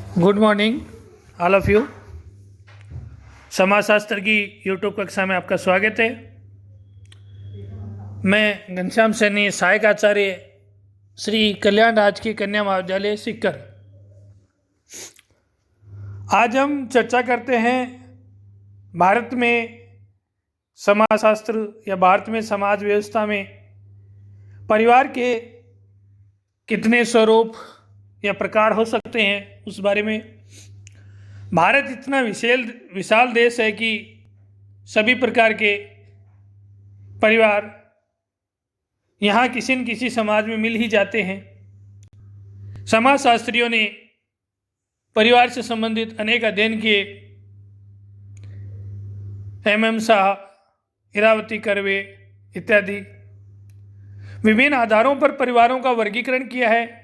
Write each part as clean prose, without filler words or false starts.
Good morning all of you. समाजशास्त्र की YouTube कक्षा में आपका स्वागत है। मैं घनश्याम सैनी, सहायक आचार्य, श्री कल्याण राजकीय कन्या महाविद्यालय सीकर। आज हम चर्चा करते हैं भारत में समाजशास्त्र या भारत में समाज व्यवस्था में परिवार के कितने स्वरूप या प्रकार हो सकते हैं, उस बारे में। भारत इतना विशाल देश है कि सभी प्रकार के परिवार यहाँ किसी न किसी समाज में मिल ही जाते हैं। समाजशास्त्रियों ने परिवार से संबंधित अनेक अध्ययन किए। MM शाह, इरावती कर्वे इत्यादि विभिन्न आधारों पर परिवारों का वर्गीकरण किया है।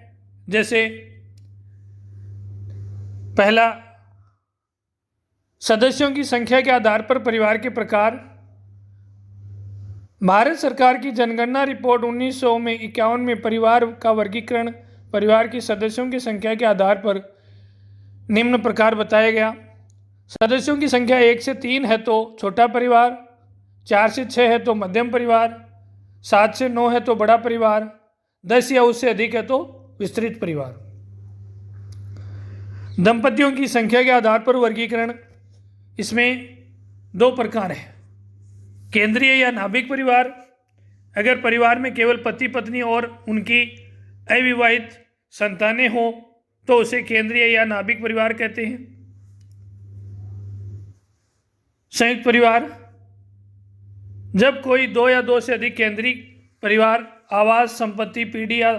जैसे पहला, सदस्यों की संख्या के आधार पर परिवार के प्रकार। भारत सरकार की जनगणना रिपोर्ट 1951 में परिवार का वर्गीकरण परिवार के सदस्यों की संख्या के आधार पर निम्न प्रकार बताया गया। सदस्यों की संख्या 1 से 3 है तो छोटा परिवार, 4 से 6 है तो मध्यम परिवार, 7 से 9 है तो बड़ा परिवार, 10 या उससे अधिक है तो विस्तृत परिवार। दंपतियों की संख्या के आधार पर वर्गीकरण, इसमें 2 प्रकार हैं। केंद्रीय या नाभिक परिवार, अगर परिवार में केवल पति पत्नी और उनकी अविवाहित संतानें हों तो उसे केंद्रीय या नाभिक परिवार कहते हैं। संयुक्त परिवार, जब कोई 2 या 2 से अधिक केंद्रीय परिवार आवास, संपत्ति, पीढ़ी या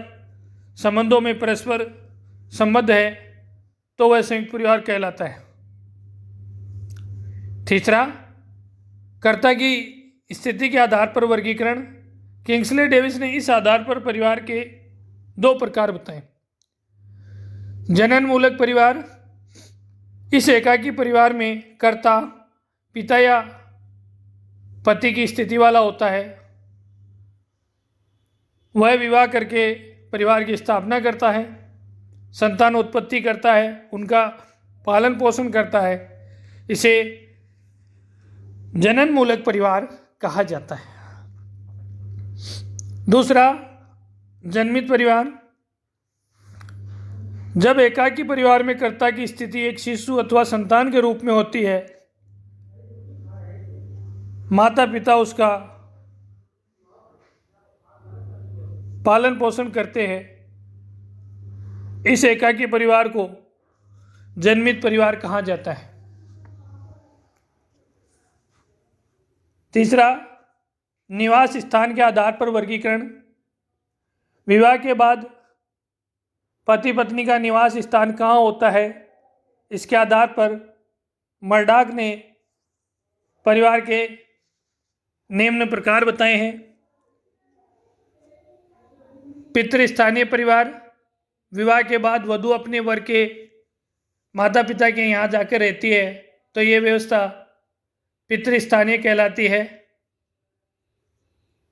संबंधों में परस्पर संबद्ध है तो वह संयुक्त परिवार कहलाता है। तीसरा, कर्ता की स्थिति के आधार पर वर्गीकरण। किंग्सले डेविस ने इस आधार पर परिवार के 2 प्रकार बताए। जनन मूलक परिवार, इस एकाकी परिवार में कर्ता पिता या पति की स्थिति वाला होता है। वह विवाह करके परिवार की स्थापना करता है, संतान उत्पत्ति करता है, उनका पालन पोषण करता है। इसे जनन मूलक परिवार कहा जाता है। दूसरा, जन्मित परिवार, जब एकाकी परिवार में कर्ता की स्थिति एक शिशु अथवा संतान के रूप में होती है, माता पिता उसका पालन पोषण करते हैं, इस एकाकी परिवार को जन्मित परिवार कहा जाता है। तीसरा, निवास स्थान के आधार पर वर्गीकरण। विवाह के बाद पति पत्नी का निवास स्थान कहाँ होता है, इसके आधार पर मर्डॉक ने परिवार के निम्न प्रकार बताए हैं। पितृस्थानीय परिवार, विवाह के बाद वधू अपने वर के माता पिता के यहाँ जाकर रहती है तो ये व्यवस्था पितृस्थानीय कहलाती है।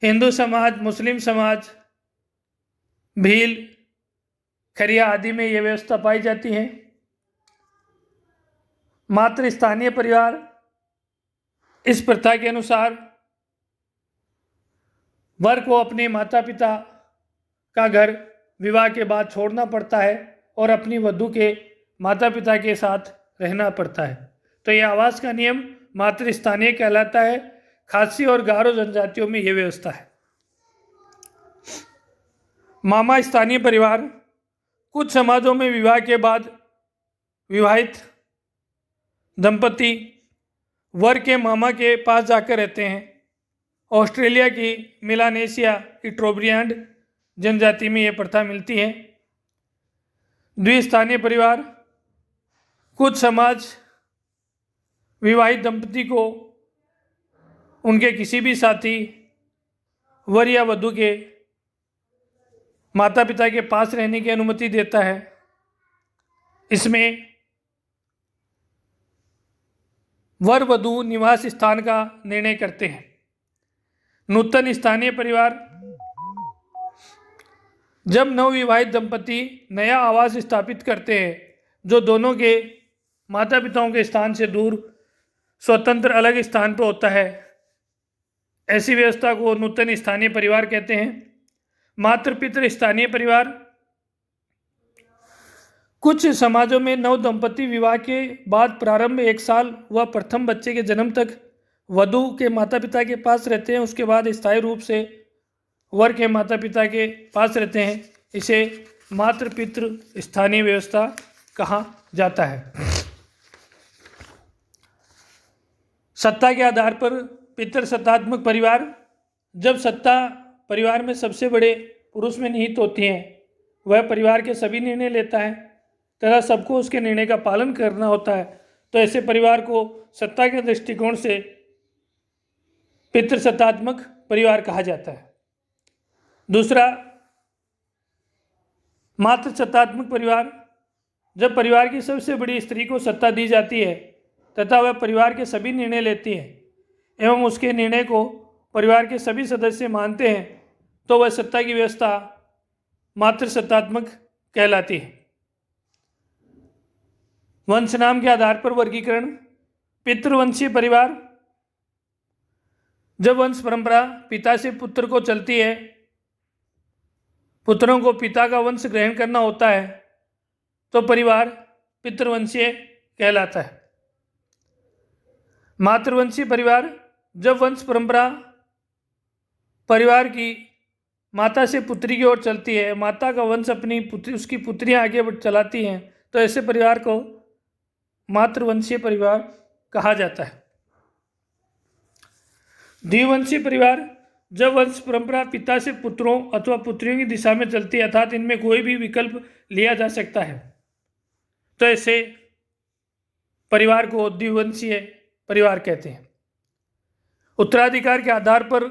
हिंदू समाज, मुस्लिम समाज, भील, खरिया आदि में ये व्यवस्था पाई जाती है। मातृस्थानीय परिवार, इस प्रथा के अनुसार वर को अपने माता पिता का घर विवाह के बाद छोड़ना पड़ता है और अपनी वधू के माता पिता के साथ रहना पड़ता है। तो यह आवास का नियम मातृस्थानीय कहलाता है। खासी और गारो जनजातियों में यह व्यवस्था है। मामा स्थानीय परिवार, कुछ समाजों में विवाह के बाद विवाहित दंपति वर के मामा के पास जाकर रहते हैं। ऑस्ट्रेलिया की मेलानेशिया इट्रोब्रियांड जनजाति में यह प्रथा मिलती है। द्विस्थानीय परिवार, कुछ समाज विवाहित दंपति को उनके किसी भी साथी वर या वधू के माता पिता के पास रहने की अनुमति देता है। इसमें वर वधू निवास स्थान का निर्णय करते हैं। नूतन स्थानीय परिवार, जब नवविवाहित दंपति नया आवास स्थापित करते हैं जो दोनों के माता पिताओं के स्थान से दूर स्वतंत्र अलग स्थान पर होता है, ऐसी व्यवस्था को नूतन स्थानीय परिवार कहते हैं। मातृ पितृ स्थानीय परिवार। कुछ समाजों में नव दंपति विवाह के बाद प्रारंभ 1 साल व प्रथम बच्चे के जन्म तक वधु के माता पिता के पास रहते हैं, उसके बाद स्थायी रूप से वर के माता पिता के पास रहते हैं। इसे मातृ पितृ स्थानीय व्यवस्था कहा जाता है। सत्ता के आधार पर पितृसत्तात्मक परिवार। जब सत्ता परिवार में सबसे बड़े पुरुष में निहित होती है, वह परिवार के सभी निर्णय लेता है तथा सबको उसके निर्णय का पालन करना होता है, तो ऐसे परिवार को सत्ता के दृष्टिकोण से पितृसत्तात्मक परिवार कहा जाता है। दूसरा, मातृसत्तात्मक परिवार। जब परिवार की सबसे बड़ी स्त्री को सत्ता दी जाती है तथा वह परिवार के सभी निर्णय लेती है एवं उसके निर्णय को परिवार के सभी सदस्य मानते हैं, तो वह सत्ता की व्यवस्था मातृसत्तात्मक कहलाती है। वंश नाम के आधार पर वर्गीकरण। पितृवंशीय परिवार। जब वंश परंपरा पिता से पुत्र को चलती है, पुत्रों को पिता का वंश ग्रहण करना होता है, तो परिवार पितृवंशीय कहलाता है। मातृवंशीय परिवार। जब वंश परंपरा परिवार की माता से पुत्री की ओर चलती है, माता का वंश अपनी पुत्री उसकी पुत्रियां आगे चलाती हैं, तो ऐसे परिवार को मातृवंशीय परिवार कहा जाता है। द्विवंशीय परिवार। जब वंश परंपरा पिता से पुत्रों अथवा पुत्रियों की दिशा में चलती है, अर्थात इनमें कोई भी विकल्प लिया जा सकता है, तो ऐसे परिवार को द्विवंशीय परिवार कहते हैं। उत्तराधिकार के आधार पर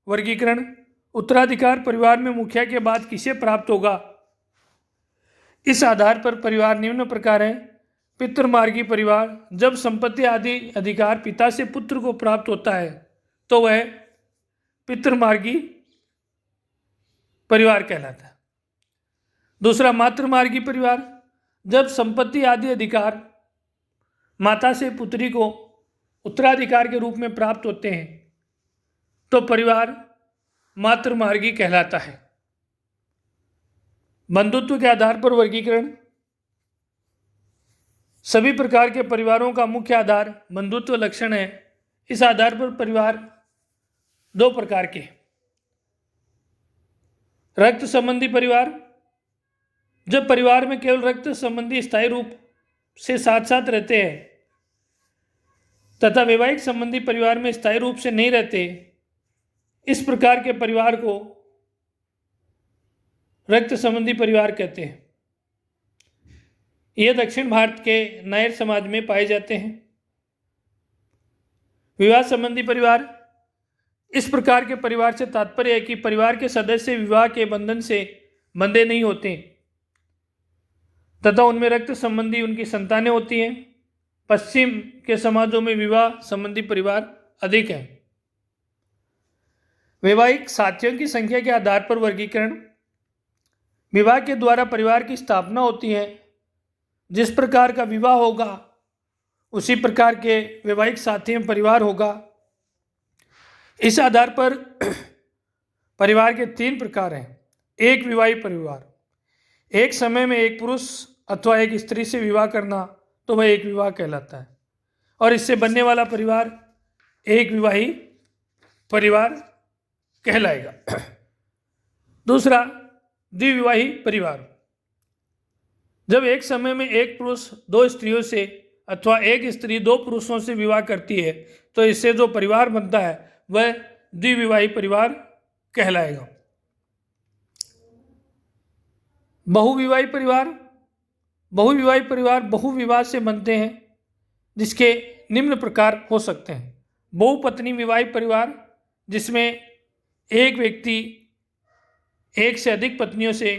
वर्गीकरण। उत्तराधिकार परिवार में मुखिया के बाद किसे प्राप्त होगा, इस आधार पर परिवार निम्न प्रकार हैं। पितृमार्गी परिवार। जब संपत्ति आदि अधिकार पिता से पुत्र को प्राप्त होता है, तो वह पितृमार्गी परिवार कहलाता है। दूसरा, मातृमार्गी परिवार। जब संपत्ति आदि अधिकार माता से पुत्री को उत्तराधिकार के रूप में प्राप्त होते हैं, तो परिवार मातृमार्गी कहलाता है। बंधुत्व के आधार पर वर्गीकरण। सभी प्रकार के परिवारों का मुख्य आधार बंधुत्व लक्षण है। इस आधार पर परिवार 2 प्रकार के। रक्त संबंधी परिवार। जब परिवार में केवल रक्त संबंधी स्थायी रूप से साथ साथ रहते हैं तथा वैवाहिक संबंधी परिवार में स्थायी रूप से नहीं रहते, इस प्रकार के परिवार को रक्त संबंधी परिवार कहते हैं। यह दक्षिण भारत के नायर समाज में पाए जाते हैं। विवाह संबंधी परिवार। इस प्रकार के परिवार से तात्पर्य है कि परिवार के सदस्य विवाह के बंधन से बंधे नहीं होते तथा उनमें रक्त संबंधी उनकी संतानें होती हैं। पश्चिम के समाजों में विवाह संबंधी परिवार अधिक है। वैवाहिक साथियों की संख्या के आधार पर वर्गीकरण। विवाह के द्वारा परिवार की स्थापना होती है। जिस प्रकार का विवाह होगा उसी प्रकार के वैवाहिक साथी में परिवार होगा। इस आधार पर परिवार के 3 प्रकार हैं। एक विवाही परिवार। एक समय में एक पुरुष अथवा एक स्त्री से विवाह करना, तो वह एक विवाह कहलाता है और इससे बनने वाला परिवार एक विवाही परिवार कहलाएगा। दूसरा, द्विविवाही परिवार। जब एक समय में एक पुरुष 2 स्त्रियों से अथवा एक स्त्री 2 पुरुषों से विवाह करती है, तो इससे जो परिवार बनता है वह द्विविवाही परिवार कहलाएगा। बहुविवाही परिवार। बहुविवाही परिवार बहुविवाह से बनते हैं, जिसके निम्न प्रकार हो सकते हैं। बहुपत्नी विवाही परिवार, जिसमें एक व्यक्ति एक से अधिक पत्नियों से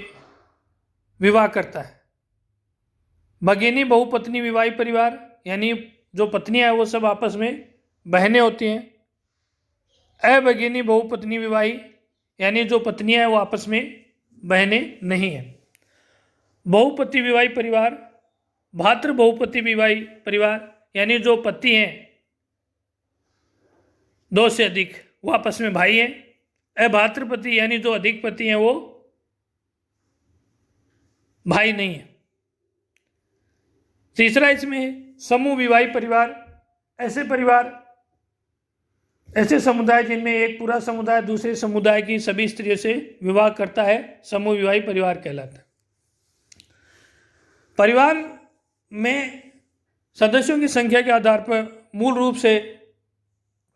विवाह करता है। भगिनी बहुपत्नी विवाही परिवार, यानी जो पत्नियां हैं वो सब आपस में बहनें होती हैं। अभगिनी बहुपत्नी विवाही, यानी जो पत्नियां हैं वो आपस में बहनें नहीं हैं। बहुपति विवाही परिवार, भातृ बहुपति विवाही परिवार, यानी जो पति हैं 2 से अधिक, वो आपस में भाई हैं। अभातृपति यानी जो अधिक पति हैं वो भाई नहीं है। तीसरा इसमें समूह विवाही परिवार, ऐसे परिवार, ऐसे समुदाय जिनमें एक पूरा समुदाय दूसरे समुदाय की सभी स्त्रियों से विवाह करता है, समूह विवाही परिवार कहलाता है। परिवार में सदस्यों की संख्या के आधार पर मूल रूप से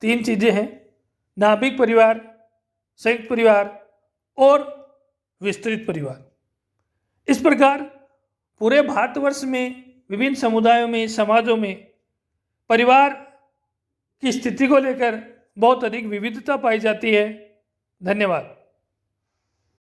3 चीज़ें हैं: नाभिक परिवार, संयुक्त परिवार और विस्तृत परिवार। इस प्रकार पूरे भारतवर्ष में विभिन्न समुदायों में, समाजों में परिवार की स्थिति को लेकर बहुत अधिक विविधता पाई जाती है। धन्यवाद।